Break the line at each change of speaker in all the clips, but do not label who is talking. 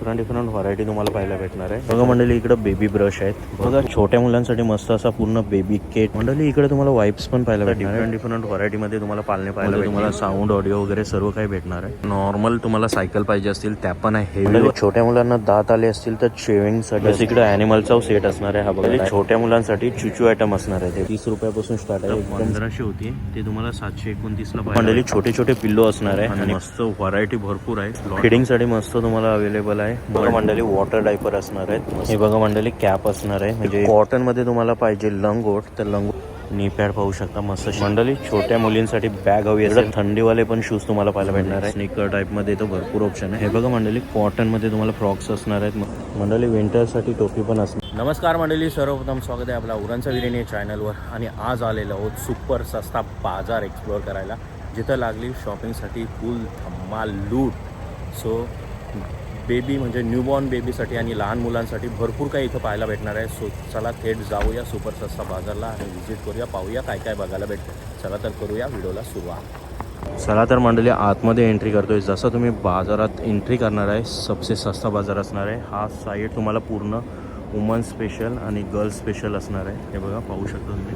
Different variety तुम्हाला पाहायला भेटणार आहे. बघा मंडळी, इकडे बेबी ब्रश आहेत. बघा छोट्या मुलांसाठी मस्त असा पूर्ण बेबी किट. मंडळी इकडे तुम्हाला वाईप्स पण पाहायला भेटणार. डिफरंट व्हरायटी मध्ये तुम्हाला पाळणे पाहायला भेटणार. तुम्हाला साऊंड ऑडिओ वगैरे सर्व काही भेटणार आहे. नॉर्मल तुम्हाला सायकल पाहिजे असतील त्या पण आहे. हेवी छोट्या मुलांना दात आले असतील तर शेविंग साठी इकडे अॅनिमलचा सेट असणार आहे. हा बघा छोट्या मुलांसाठी चुचू आयटम असणार आहे. ते 30 रुपयापासून स्टार्ट आहे. 1500 होती ते तुम्हाला 729 ला. मंडळी छोटे छोटे पिल्लो असणार आहे आणि मस्त व्हरायटी भरपूर आहे. फिडिंग साठी मस्त तुम्हाला अवेलेबल आहे. बघा मंडळी वॉटर डायपर असणार आहेत. हे बघा मंडळी कॅप असणार आहे. म्हणजे कॉटन मध्ये तुम्हाला पाहिजे लंगोट तर लंगोट नी पॅड पाहू शकता मस्त. मंडळी छोट्या मुलींसाठी बॅग हवी असेल थंडीवाले पण शूज तुम्हाला पाहायला भेटणार आहे. स्निकर टाईप मध्ये तो भरपूर ऑप्शन आहे. हे बघा मंडळी कॉटन मध्ये तुम्हाला फ्रॉक्स असणार आहेत. मंडळी विंटर साठी टोपी पण असणार. नमस्कार मंडळी, सर्वप्रथम स्वागत आहे आपला उरणचा विरेणी चॅनलवर. आणि आज आलेलो आहोत सुपर सस्ता बाजार एक्सप्लोअर करायला, जिथं लागली शॉपिंगसाठी फुल धमाल लूट. सो बेबी म्हणजे न्यूबॉर्न बेबीसाठी आणि लहान मुलांसाठी भरपूर काही इथं पाहायला भेटणार आहे. सो चला थेट जाऊया सुपर सस्ता बाजारला आणि व्हिजिट करूया, पाहूया काय काय बघायला भेटतं. चला तर करूया व्हिडिओला सुरुवात. चला तर मंडळी आतमध्ये एंट्री करतोय. जसं तुम्ही बाजारात एंट्री करणार आहे सबसे सस्ता बाजार असणार आहे. हा साईड तुम्हाला पूर्ण वुमन स्पेशल आणि गर्ल्स स्पेशल असणार आहे. हे बघा पाहू शकता तुम्ही,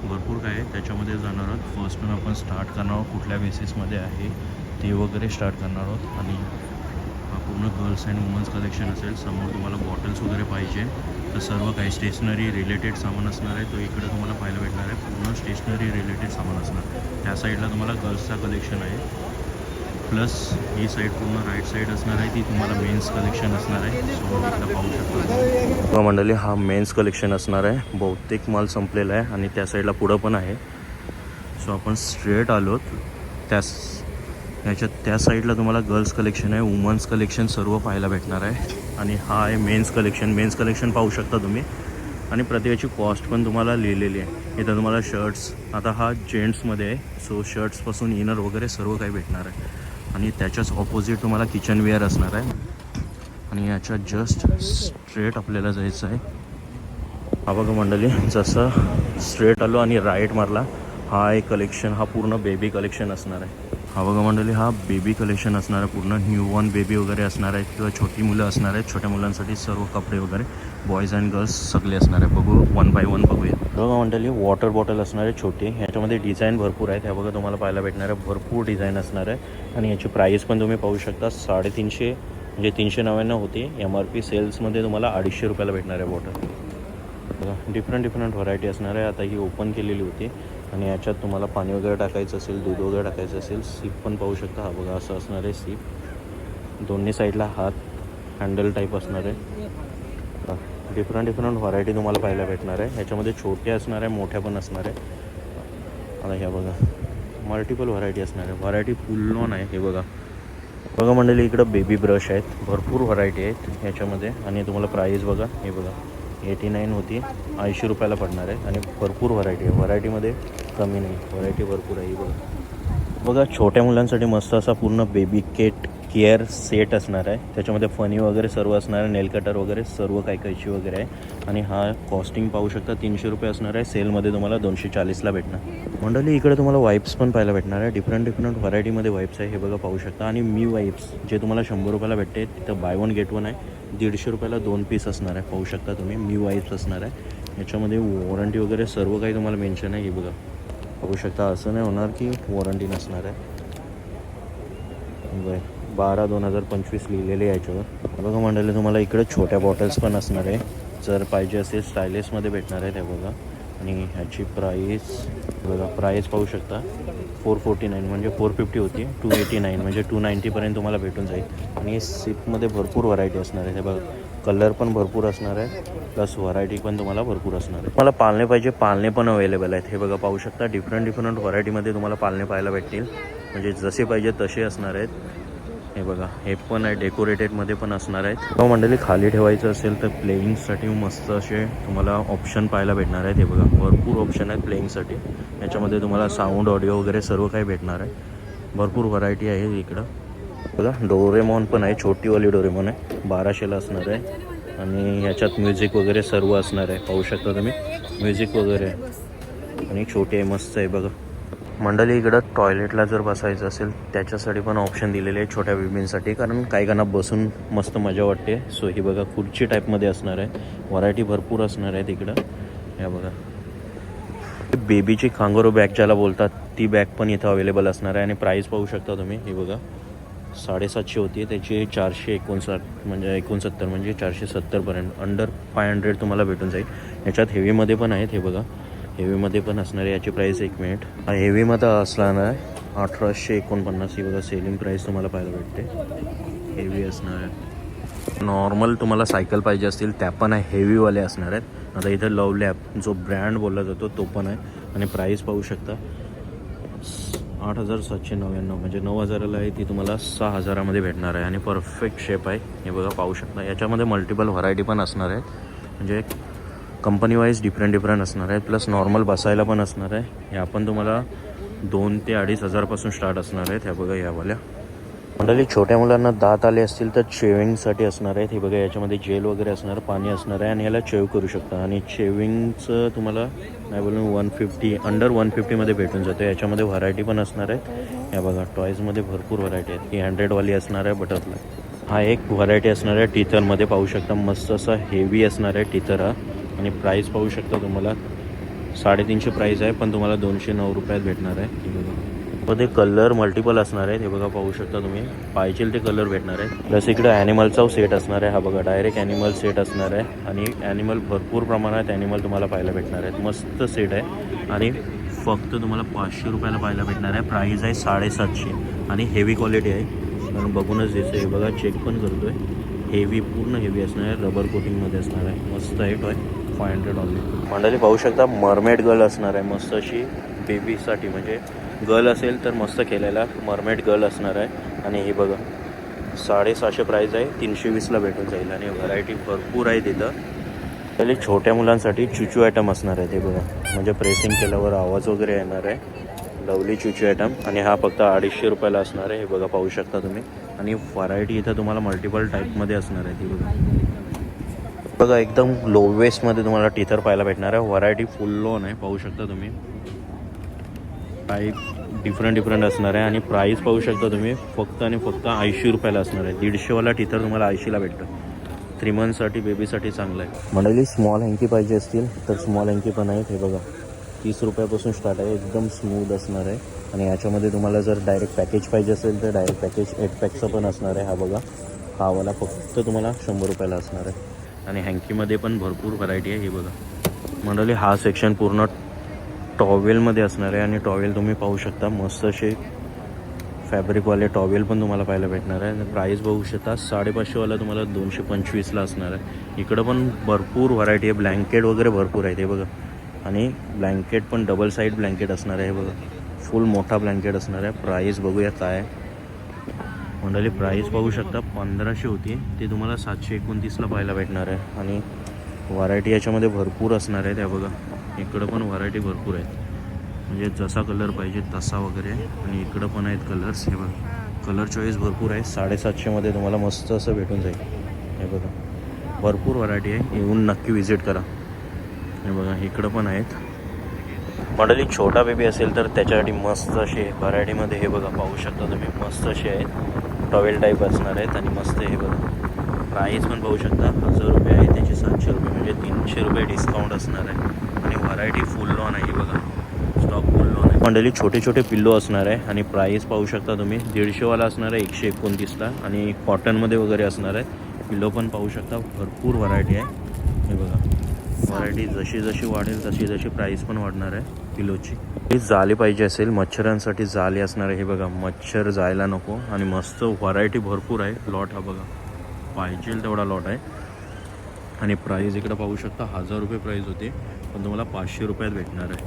भरपूर काय आहे त्याच्यामध्ये जाणार आहोत. फर्स्ट आपण स्टार्ट करणार आहोत कुठल्या बेसिसमध्ये आहे ते वगैरे स्टार्ट करणार आहोत. आणि पूर्ण गर्ल्स अँड वुमन्स कलेक्शन असेल. समोर तुम्हाला बॉटल्स वगैरे पाहिजे तर सर्व काही स्टेशनरी रिलेटेड सामान असणार आहे. तो इकडे तुम्हाला पाहायला भेटणार आहे. पूर्ण स्टेशनरी रिलेटेड सामान असणार. त्या साईडला तुम्हाला गर्ल्सचा कलेक्शन आहे. प्लस ही साईड पूर्ण राईट साईड असणार आहे, ती तुम्हाला मेन्स कलेक्शन असणार आहे. सो इकडे पाहू शकता मंडळी, हा मेन्स कलेक्शन असणार आहे. बहुतेक माल संपलेला आहे आणि त्या साईडला पुढं पण आहे. सो आपण स्ट्रेट आलोत त्या साईडला तुम्हाला गर्ल्स कलेक्शन आहे, वुमन्स कलेक्शन सर्व पाहायला भेटणार आहे. आणि हा आहे मेन्स कलेक्शन पाहू शकता तुम्ही. आणि प्रत्येकाची कॉस्ट पण तुम्हाला लिहिलेली आहे. इथं तुम्हाला शर्ट्स, आता हा जेंट्समध्ये आहे. सो शर्ट्सपासून इनर वगैरे सर्व काही भेटणार आहे. आणि त्याच्याच ऑपोजिट तुम्हाला किचनवेअर असणार आहे. आणि याच्या जस्ट स्ट्रेट आपल्याला जायचं आहे. हा बघा मंडळी, जसं स्ट्रेट आलो आणि राईट मारला, हा एक कलेक्शन, हा पूर्ण बेबी कलेक्शन असणार आहे. हा बघा मंडळी, हा बेबी कलेक्शन असणार आहे. पूर्ण न्यूबॉर्न बेबी वगैरे असणार आहेत किंवा छोटी मुलं असणार आहेत. छोट्या मुलांसाठी सर्व कपडे वगैरे बॉईज अँड गर्ल्स सगळे असणार आहे. बघू वन बाय वन बघूया. बघा मंडळी वॉटर बॉटल असणार आहे छोटी. ह्याच्यामध्ये डिझाईन भरपूर आहेत. ह्या बघा तुम्हाला पाहायला भेटणार आहे. भरपूर डिझाईन असणार आहे. आणि याची प्राईस पण तुम्ही पाहू शकता. 350 म्हणजे 399 होती. MRP सेल्समध्ये तुम्हाला 250 रुपयाला भेटणार आहे बॉटल. बघा डिफरंट व्हरायटी असणार आहे. आता ही ओपन केलेली होती. आणि याच्यात तुम्हाला पाणी वगैरे टाकायचं असेल, दूध वगैरे टाकायचं असेल, सीप पण पाहू शकता. हा बघा असं असणार आहे सीप. दोन्ही साईडला हात हँडल टाईप असणार आहे. डिफरंट व्हरायटी तुम्हाला पाहायला भेटणार आहे. ह्याच्यामध्ये छोटे असणार आहे, मोठ्या पण असणार आहे. आता ह्या बघा मल्टिपल व्हरायटी असणार आहे. व्हरायटी फुल ऑन आहे. हे बघा मंडळी, इकडं बेबी ब्रश आहेत. भरपूर व्हरायटी आहेत ह्याच्यामध्ये. आणि तुम्हाला प्राईस बघा, हे बघा 89 होती, 80 रुपयाला पडणार आहे. आणि भरपूर व्हरायटी आहे. व्हरायटीमध्ये कमी नाही, व्हरायटी भरपूर आहे. बघा छोट्या मुलांसाठी मस्त असा पूर्ण बेबी किट केअर सेट असणार आहे. त्याच्यामध्ये फनी वगैरे सर्व असणार आहे, नेल कटर वगैरे सर्व काही कैची वगैरे आहे. आणि हा कॉस्टिंग पाहू शकता 300 रुपये असणार आहे. सेलमध्ये तुम्हाला 240ला भेटणार. मंडळी इकडे तुम्हाला वाईप्स पण पाहायला भेटणार आहे. डिफरंट व्हरायटीमध्ये वाईप्स आहे. हे बघा पाहू शकता. आणि मी वाईप्स जे तुम्हाला 100 रुपयाला भेटते, तिथं बाय वन गेट वन आहे. 150 रुपयाला 2 पीस असणार आहे. पाहू शकता तुम्ही, मी वाईप्स असणार आहे. याच्यामध्ये वॉरंटी वगैरे सर्व काही तुम्हाला मेन्शन आहे. हे बघा पाहू शकता. असं नाही होणार की वॉरंटी नसणार आहे. 12/2025 लिहिलेले आहे याच्यावर. बघा मंडळी, तुम्हाला इकडे छोट्या बॉटल्स पण असणार आहे. जर पाहिजे असेल स्टायलिशमध्ये भेटणार आहे. ते बघा. आणि ह्याची प्राईस पाहू शकता. 449 म्हणजे 450 होती, 289 म्हणजे 290पर्यंत तुम्हाला भेटून जाईल. आणि सिपमध्ये भरपूर व्हरायटी असणार आहे. हे बघा कलर पण भरपूर असणार आहे, प्लस व्हरायटी पण तुम्हाला भरपूर असणार आहे. तुम्हाला पाळणे पाहिजे, पाळणे पण अवेलेबल आहेत. हे बघा पाहू शकता. डिफरंट व्हरायटीमध्ये तुम्हाला पाळणे पाहायला भेटतील. म्हणजे जसे पाहिजे तसे असणार आहेत. हे बघा हे पण आहे, डेकोरेटेडमध्ये पण असणार आहेत. मंडळी खाली ठेवायचं असेल तर प्लेईंगसाठी मस्त असे तुम्हाला ऑप्शन पाहायला भेटणार आहेत. हे बघा भरपूर ऑप्शन आहेत प्लेईंगसाठी. याच्यामध्ये तुम्हाला साऊंड ऑडिओ वगैरे सर्व काही भेटणार आहे. भरपूर व्हरायटी आहे इकडं. बघा डोरेमॉन पण आहे, छोटीवाली डोरेमॉन आहे, 1200ला असणार आहे. आणि ह्याच्यात म्युझिक वगैरे सर्व असणार आहे. पाहू शकता तुम्ही म्युझिक वगैरे. आणि छोटी आहे, मस्त आहे बघा. मंडळी इकडं टॉयलेटला जर बसायचं असेल त्याच्यासाठी पण ऑप्शन दिलेले आहे छोट्या बेबींसाठी, कारण काही काना बसून मस्त मजा वाटते. सो ही बघा खुर्ची टाईपमध्ये असणार आहे. व्हरायटी भरपूर असणार आहे तिकडं. या बघा बेबीची कांगारू बॅग ज्याला बोलतात ती बॅग पण इथं अवेलेबल असणार आहे. आणि प्राईस पाहू शकता तुम्ही. ही बघा 750 होती, त्याची 459 म्हणजे 69 म्हणजे 470पर्यंत अंडर 500 तुम्हाला भेटून जाईल. याच्यात हेवीमध्ये पण आहेत. हे बघा हेवीमध्ये पण असणार आहे. याची प्राईस 1 मिनिट हेवीमध्ये असणार आहे 1849. ही बघा सेलिंग प्राईस तुम्हाला पाहायला भेटते. हेवी असणार आहे. नॉर्मल तुम्हाला सायकल पाहिजे असतील त्या पण आहे, हेवीवाले असणार आहेत. आता इथं लव लॅब जो ब्रँड बोलला जातो तो पण आहे. आणि प्राईस पाहू शकता 8799 म्हणजे 9000ला आहे ती तुम्हाला 6000मध्ये भेटणार आहे. आणि परफेक्ट शेप आहे. हे बघा पाहू शकता. याच्यामध्ये मल्टिपल व्हरायटी पण असणार आहेत, म्हणजे कंपनी वाईज डिफरंट असणार आहे. प्लस नॉर्मल बसायला पण असणार आहे. ह्या पण तुम्हाला 2 ते 2500 स्टार्ट असणार आहेत. ह्या बघा यावाल्या. मंडळी छोट्या मुलांना दात आले असतील तर शेविंगसाठी असणार आहेत. हे बघा याच्यामध्ये जेल वगैरे असणार, पाणी असणार आहे आणि याला शेव करू शकता. आणि शेविंगचं तुम्हाला नाही बोलून 150 अंडर 150मध्ये भेटून जातं. याच्यामध्ये व्हरायटी पण असणार आहे. या बघा टॉईजमध्ये भरपूर व्हरायटी आहेत. ही 100वाली असणार आहे बटरफ्लाय. हा एक व्हरायटी असणार आहे टीथरमध्ये पाहू शकता. मस्त असा हेवी असणार आहे टीथर हा. आणि प्राईस पाहू शकता तुम्हाला 350 प्राईस आहे, पण तुम्हाला 209 रुपयात भेटणार आहे. हे बघा मध्ये कलर मल्टिपल असणार आहेत. हे बघा पाहू शकता तुम्ही. पाहिजे ते कलर भेटणार आहे. प्लस इकडे ॲनिमलचा सेट असणार आहे. हा बघा डायरेक्ट ॲनिमल सेट असणार आहे. आणि ॲनिमल भरपूर प्रमाणात ॲनिमल तुम्हाला पाहायला भेटणार आहेत. मस्त सेट आहे. आणि फक्त तुम्हाला 500 रुपयाला पाहायला भेटणार आहे. प्राईस आहे 750. आणि हेवी क्वालिटी आहे, कारण बघूनच दिसतं. हे बघा चेक पण करतो आहे. हेवी पूर्ण हेवी असणार आहे. रबर कोटिंगमध्ये असणार आहे. मस्त आहे. Toy 500 only. मंडळी पाहू शकता मरमेड गर्ल असणार आहे. मस्त अशी बेबीसाठी, म्हणजे गर्ल असेल तर मस्त खेळायला मरमेड गर्ल असणार आहे. आणि हे बघा 750 प्राईज आहे. 320ला भेटून जाईल. आणि व्हरायटी भरपूर आहे तिथं. पहिले छोट्या मुलांसाठी चुचू आयटम असणार आहे. ते बघा म्हणजे प्रेसिंग केल्यावर आवाज वगैरे येणार आहे. लवली चुचू आयटम. आणि हा फक्त 250 रुपयाला असणार आहे. हे बघा पाहू शकता तुम्ही. आणि व्हरायटी इथं तुम्हाला मल्टिपल टाईपमध्ये असणार आहे. ती बघा एकदम लो वेस्टमध्ये तुम्हाला टीथर पाहायला भेटणार आहे. व्हरायटी फुल लोन आहे पाहू शकता तुम्ही. टाईप डिफरंट असणार आहे. आणि प्राईस पाहू शकता तुम्ही. फक्त आणि फक्त 80 रुपयाला असणार आहे. 150वाला टीथर तुम्हाला 80ला भेटतं. 3 मंथसाठी बेबीसाठी चांगलं आहे. मंडळी स्मॉल हँकी पाहिजे असतील तर स्मॉल हँकी पण आहेत. हे बघा 30 रुपयापासून स्टार्ट आहे. एकदम स्मूथ असणार आहे. आणि याच्यामध्ये तुम्हाला जर डायरेक्ट पॅकेज पाहिजे असेल तर डायरेक्ट पॅकेज 8 पॅकचं पण असणार आहे. हा बघा हा वाला फक्त तुम्हाला 100 रुपयाला असणार आहे. आणि हँकीमध्ये पण भरपूर व्हरायटी आहे. हे बघा मंडळी हा सेक्शन पूर्ण टॉवेलमध्ये असणार आहे. आणि टॉवेल तुम्ही पाहू शकता. मस्त असे फॅब्रिकवाले टॉवेल पण तुम्हाला पाहायला भेटणार आहे. आणि प्राईस बघू शकता 550वाला तुम्हाला 225ला असणार आहे. इकडं पण भरपूर व्हरायटी आहे. ब्लँकेट वगैरे भरपूर आहे. ते बघा. आणि ब्लँकेट पण डबल साईड ब्लँकेट असणार आहे. हे बघा फुल मोठा ब्लँकेट असणार आहे. प्राईस बघूया काय मंडळी. प्राईस पाहू शकता 1500 होती, ते तुम्हाला 729ला पाहायला भेटणार आहे. आणि व्हरायटी याच्यामध्ये भरपूर असणार आहे. त्या बघा इकडं पण व्हरायटी भरपूर आहेत, म्हणजे जसा कलर पाहिजे तसा वगैरे. आणि इकडं पण आहेत कलर्स. हे बघा कलर चॉईस भरपूर आहे. 750मध्ये तुम्हाला मस्त असं भेटून जाईल. हे बघा भरपूर व्हरायटी आहे. येऊन नक्की विजिट करा. हे बघा इकडं पण आहेत. मंडळी छोटा बेबी असेल तर त्याच्यासाठी मस्त असे व्हरायटीमध्ये हे बघा पाहू शकता तुम्ही. मस्त असे आहेत. टॉवेल टाईप असणार आहेत. आणि मस्त हे बघा प्राईस पण पाहू शकता 1000 रुपये आहे. त्याचे 700 रुपये म्हणजे 300 रुपये डिस्काउंट असणार आहे. आणि व्हरायटी फुल लॉन आहे. बघा स्टॉक फुल लॉन आहे. मंडळी छोटे पिल्लो असणार आहे. आणि प्राईस पाहू शकता तुम्ही. 150वाला असणार आहे 129ला. आणि कॉटनमध्ये वगैरे असणार आहे. पिल्लो पण पाहू शकता. भरपूर व्हरायटी आहे. हे बघा व्हरायटी जशी वाढेल तशी प्राईस पण वाढणार आहे पिलोची. ही जाली पाहिजे असेल मच्छरांसाठी जाली असणार आहे. हे बघा मच्छर जायला नको. आणि मस्त व्हरायटी भरपूर आहे. लॉट हा बघा पाहिजे तेवढा लॉट आहे. आणि प्राईस इकडं पाहू शकता 1000 रुपये प्राईस होते, पण तुम्हाला 500 रुपयात भेटणार आहे.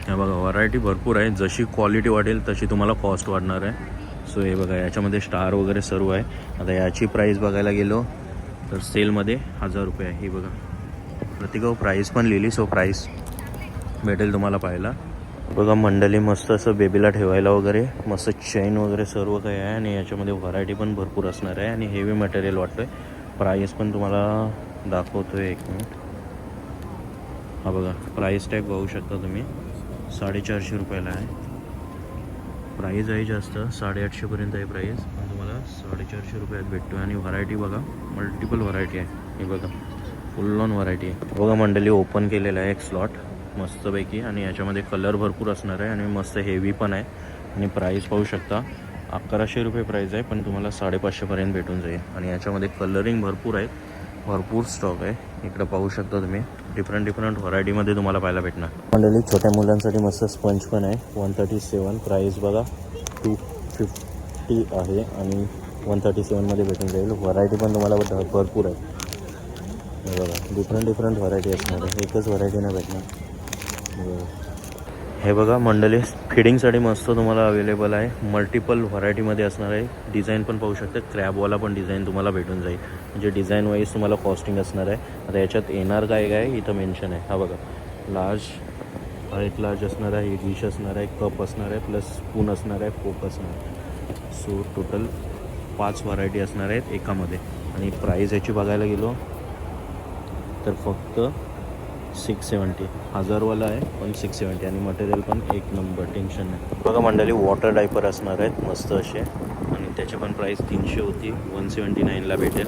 हे बघा व्हरायटी भरपूर आहे. जशी क्वालिटी वाढेल तशी तुम्हाला कॉस्ट वाढणार आहे. सो हे बघा याच्यामध्ये स्टार वगैरे सर्व आहे. आता याची प्राईस बघायला गेलो तर सेलमध्ये 1000 रुपये आहे. ही बघा प्रतिकाव प्राईस पण लिहिली. सो प्राईस भेटेल तुम्हाला पाहायला. बघा मंडळी मस्त असं बेबीला ठेवायला वगैरे मस्त चेन वगैरे सर्व काही आहे. आणि याच्यामध्ये व्हरायटी पण भरपूर असणार आहे. आणि हेवी मटेरियल वाटतं आहे. प्राईस पण तुम्हाला दाखवतो आहे 1 मिनिट. हा बघा प्राईस टॅग बघू शकता तुम्ही. 450 रुपयाला आहे. प्राईज आहे जास्त, 850पर्यंत आहे प्राईज, पण तुम्हाला 450 रुपयात भेटतो. आणि व्हरायटी बघा, मल्टिपल व्हरायटी आहे. हे बघा फुल ऑन व्हरायटी आहे. बघा मंडळी, ओपन केलेला आहे एक स्लॉट मस्तपैकी, आणि याच्यामध्ये कलर भरपूर असणार आहे आणि मस्त हेवी पण आहे. आणि प्राईस पाहू शकता, 1100 रुपये प्राईज आहे, पण तुम्हाला 550पर्यंत भेटून जाईल. आणि याच्यामध्ये कलरिंग भरपूर आहेत, भरपूर स्टॉक आहे. इकडं पाहू शकता तुम्ही, डिफरंट व्हरायटीमध्ये तुम्हाला पाहायला भेटणार. मंडळी, छोट्या मुलांसाठी मस्त स्पंज पण आहे. 137 प्राईस बघा, 250 आहे आणि 137मध्ये भेटून जाईल. व्हरायटी पण तुम्हाला भरपूर आहे. हे बघा, डिफरंट व्हरायटी असणार आहे, एकच व्हरायटी नाही भेटणार. हे बघा मंडळी, फिडिंगसाठी मस्त तुम्हाला अवेलेबल आहे. मल्टिपल व्हरायटीमध्ये असणार आहे. डिझाईन पण पाहू शकता, क्रॅबवाला पण डिझाईन तुम्हाला भेटून जाईल. म्हणजे डिझाईन वाईज तुम्हाला कॉस्टिंग असणार आहे. आता याच्यात येणार काय इथं मेन्शन आहे. हा बघा, एक लार्ज असणार आहे, डिश असणार आहे, कप असणार आहे, प्लस स्पून असणार आहे, फोक असणार आहे. सो टोटल 5 व्हरायटी असणार आहेत एकामध्ये. आणि प्राईस याची बघायला गेलो तर फक्त 670, 1000वाला आहे पण 670. आणि मटेरियल पण एक नंबर, टेन्शन नाही. बघा मंडळी, वॉटर डायपर असणार आहेत मस्त असे, आणि त्याची पण प्राईस 300 होती, 179ला भेटेल.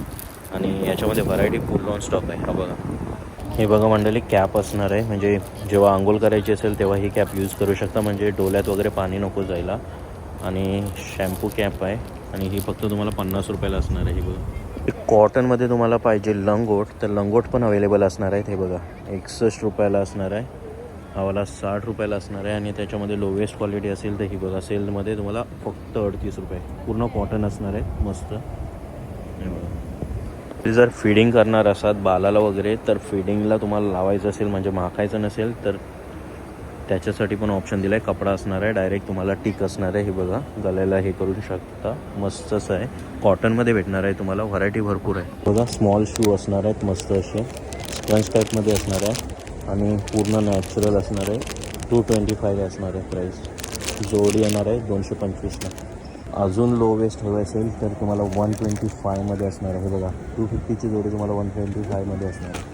आणि याच्यामध्ये व्हरायटी फुल ऑन स्टॉक आहे. हा बघा, हे बघा मंडळी, कॅप असणार आहे. म्हणजे जेव्हा आंघोळ करायची असेल तेव्हा ही कॅप यूज करू शकता, म्हणजे डोल्यात वगैरे पाणी नको जायला. आणि शॅम्पू कॅप आहे, आणि ही फक्त तुम्हाला 50 रुपयाला असणार आहे. ही बघा, कॉटनमध्ये तुम्हाला पाहिजे लंगोट, तर लंगोट पण अवेलेबल असणार आहेत. हे बघा, 61 रुपयाला असणार आहे. हवाला 60 रुपयाला असणार आहे. आणि त्याच्यामध्ये लोवेस्ट क्वालिटी असेल तर ही बघा, सेलमध्ये तुम्हाला फक्त 38 रुपये. पूर्ण कॉटन असणार आहे मस्त. हे बघा, जर फिडिंग करणार असाल बालाला वगैरे, तर फिडिंगला तुम्हाला लावायचं असेल, म्हणजे माखायचं नसेल, तर त्याच्यासाठी पण ऑप्शन दिला आहे. कपडा असणार आहे, डायरेक्ट तुम्हाला टिक असणार आहे. हे बघा, गळ्याला हे करू शकता, मस्तच आहे. कॉटनमध्ये भेटणार आहे तुम्हाला, व्हरायटी भरपूर आहे. बघा, स्मॉल शू असणार आहेत मस्त असे, स्पंज टाईपमध्ये असणार आहे, आणि पूर्ण नॅचरल असणार आहे. 225 असणार आहे प्राईस. जोडी येणार आहे 225ला. अजून लो वेस्ट हवं असेल तर तुम्हाला 125मध्ये असणार आहे. हे बघा, 250ची जोडी तुम्हाला 125मध्ये असणार आहे.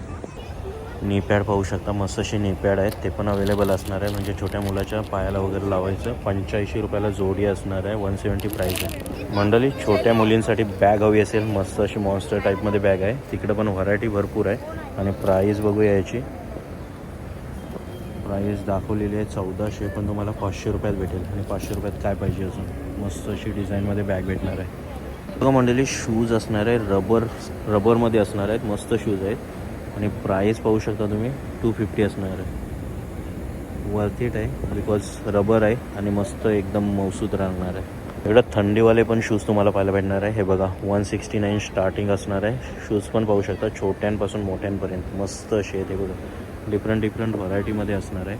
नी पॅड पाहू शकता, मस्त असे नी पॅड आहेत, ते पण अवेलेबल असणार आहे. म्हणजे छोट्या मुलाच्या पायाला वगैरे लावायचं. 85 रुपयाला जोडी असणार आहे, 170 प्राईस आहे. मंडळी, छोट्या मुलींसाठी बॅग हवी असेल, मस्त अशी मॉन्स्टर टाईपमध्ये बॅग आहे, तिकडे पण व्हरायटी भरपूर आहे. आणि प्राईस बघूया याची, प्राईस दाखवलेली आहे 1400, पण तुम्हाला 500 रुपयात भेटेल. आणि 500 रुपयात काय पाहिजे अजून, मस्त अशी डिझाईनमध्ये बॅग भेटणार आहे. बघा मंडळी, शूज असणार आहे, रबरमध्ये असणार आहेत, मस्त शूज आहेत. आणि प्राईस पाहू शकता तुम्ही, 250 असणार आहे. वर्थ इट आहे, बिकॉज रबर आहे आणि मस्त एकदम मौसूद राहणार आहे. एवढं थंडीवाले पण शूज तुम्हाला पाहायला भेटणार आहे. हे बघा, 169 स्टार्टिंग असणार आहे. शूज पण पाहू शकता, छोट्यांपासून मोठ्यांपर्यंत मस्त असे आहेत. हे बघा, डिफरंट व्हरायटीमध्ये असणार आहे.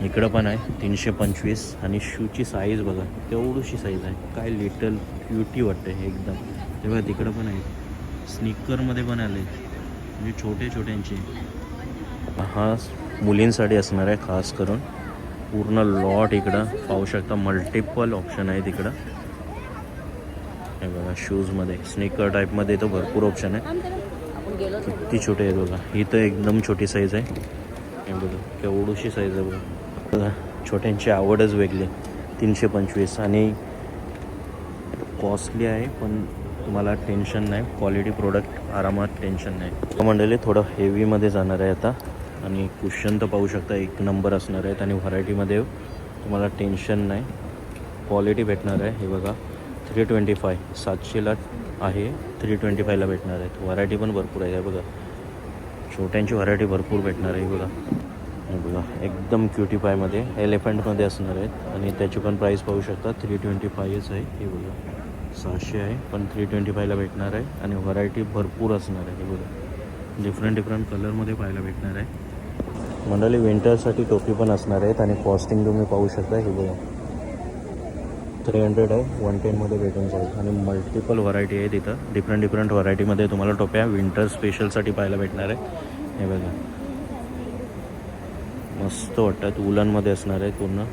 इकडं पण आहे 325. आणि शूची साईज बघा, तेवढीशी साईज आहे, काय लिटल क्युटी वाटते हे एकदम. तेव्हा तिकडं पण आहे, स्निकरमध्ये पण आले, म्हणजे छोट्यांचे. हा मुलींसाठी असणार आहे खास करून. पूर्ण लॉट इकडं पाहू शकता, मल्टिपल ऑप्शन आहे तिकडं. हे बघा, शूजमध्ये स्निकर टाईपमध्ये तर भरपूर ऑप्शन आहे. किती छोटे आहेत बघा, ही तर एकदम छोटी साईज आहे. हे बघा, केवढीशी साईज आहे बघा. छोट्यांची आवडच वेगळी. 325 आणि कॉस्टली आहे, पण तुम्हाला टेन्शन नाही, क्वालिटी प्रोडक्ट आरामात, टेन्शन नाही. मंडळी, थोडं हेवीमध्ये जाणार आहे आता. आणि कुशन तर पाहू शकता, एक नंबर असणार आहेत. आणि व्हरायटीमध्ये तुम्हाला टेन्शन नाही, क्वालिटी भेटणार आहे. हे बघा, 325, 700ला आहे, 325ला भेटणार आहेत. व्हरायटी पण भरपूर आहे. हे बघा, छोट्यांची व्हरायटी भरपूर भेटणार आहे. हे बघा, हे बघा, एकदम क्युटी पायमध्ये, एलिफंटमध्ये असणार आहेत. आणि त्याची पण प्राईस पाहू शकता, 325च आहे. हे बघा, 600 आहे, पण 325ला भेटणार आहे. आणि व्हरायटी भरपूर असणार आहे. हे बघा, डिफरंट कलरमध्ये पाहायला भेटणार आहे. मंडळी, विंटरसाठी टोपी पण असणार आहेत. आणि कॉस्टिंग तुम्ही पाहू शकता. हे बघा, 300 आहे, 110मध्ये भेटून जाईल. आणि मल्टिपल व्हरायटी आहे तिथं, डिफरंट व्हरायटीमध्ये तुम्हाला टोप्या विंटर स्पेशलसाठी पाहायला भेटणार आहे. हे बघा, मस्त वाटतात, वुलनमध्ये असणार आहे पूर्ण.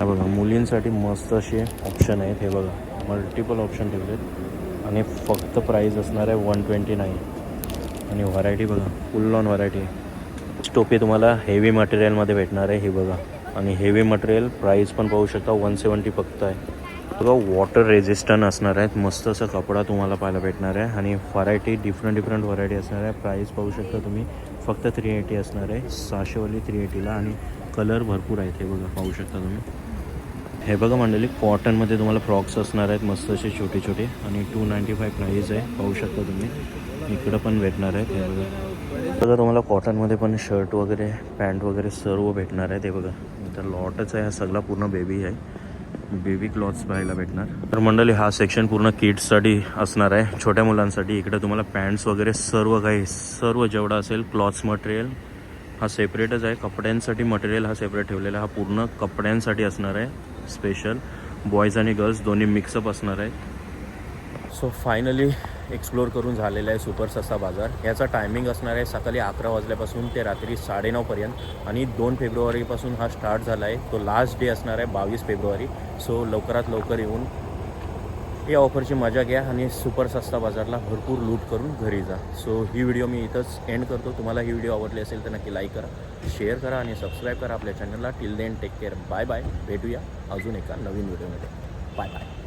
हा बघा, मुलींसाठी मस्त असे ऑप्शन आहेत. हे बघा, मल्टिपल ऑप्शन ठेवलेत. आणि फक्त प्राईस असणार आहे 129. आणि व्हरायटी बघा, फुल ऑन व्हरायटी आहे. टोपी तुम्हाला हेवी मटेरियलमध्ये भेटणार आहे. हे बघा, आणि हेवी मटेरियल प्राईस पण पाहू शकता 170 फक्त आहे. बघा वॉटर रेजिस्टंट असणार आहेत. मस्त असं कपडा तुम्हाला पाहायला भेटणार आहे आणि व्हरायटी डिफरंट व्हरायटी असणार आहे. प्राईस पाहू शकता तुम्ही फक्त 380 असणार आहे. 600वाली 380ला आणि कलर भरपूर आहेत. हे बघा पाहू शकता तुम्ही. हे बघा मंडळी, कॉटनमध्ये तुम्हाला फ्रॉक्स असणार आहेत मस्त असे छोटे छोटे आणि 295 प्राईस आहे. पाहू शकता तुम्ही. इकडं पण भेटणार आहेत. हे बघा तुम्हाला कॉटनमध्ये पण शर्ट वगैरे पॅन्ट वगैरे सर्व भेटणार आहे. ते बघा तर लॉटच आहे. हा सगळा पूर्ण बेबी आहे. बेबी क्लॉथ्स पाहायला भेटणार. तर मंडळी हा सेक्शन पूर्ण किड्ससाठी असणार आहे, छोट्या मुलांसाठी. इकडे तुम्हाला पॅन्ट्स वगैरे सर्व जेवढा असेल क्लॉथ्स मटेरियल हा सेपरेटच आहे. कपड्यांसाठी मटेरियल हा सेपरेट ठेवलेला. हा पूर्ण कपड्यांसाठी असणार आहे स्पेशल. बॉईज आणि गर्ल्स दोन्ही मिक्सअप असणार आहेत. सो फायनली एक्सप्लोर करून झालेला आहे सुपर सस्ता बाजार. याचा टायमिंग असणार आहे सकाळी 11 वाजल्यापासून ते रात्री 9:30 आणि 2 फेब्रुवारीपासून हा स्टार्ट झाला आहे. तो लास्ट डे असणार आहे 22 फेब्रुवारी. सो लवकरात लवकर येऊन या ऑफरची मजा घ्या आणि सुपर सस्ता बाजारला भरपूर लूट करून घरी जा. सो ही व्हिडिओ मी इथंच एंड करतो. तुम्हाला ही व्हिडिओ आवडली असेल तर नक्की लाईक करा, शेअर करा आणि सबस्क्राईब करा आपल्या चॅनलला. Till then take care. Bye bye. भेटूया अजून एका नवीन व्हिडिओमध्ये. Bye bye.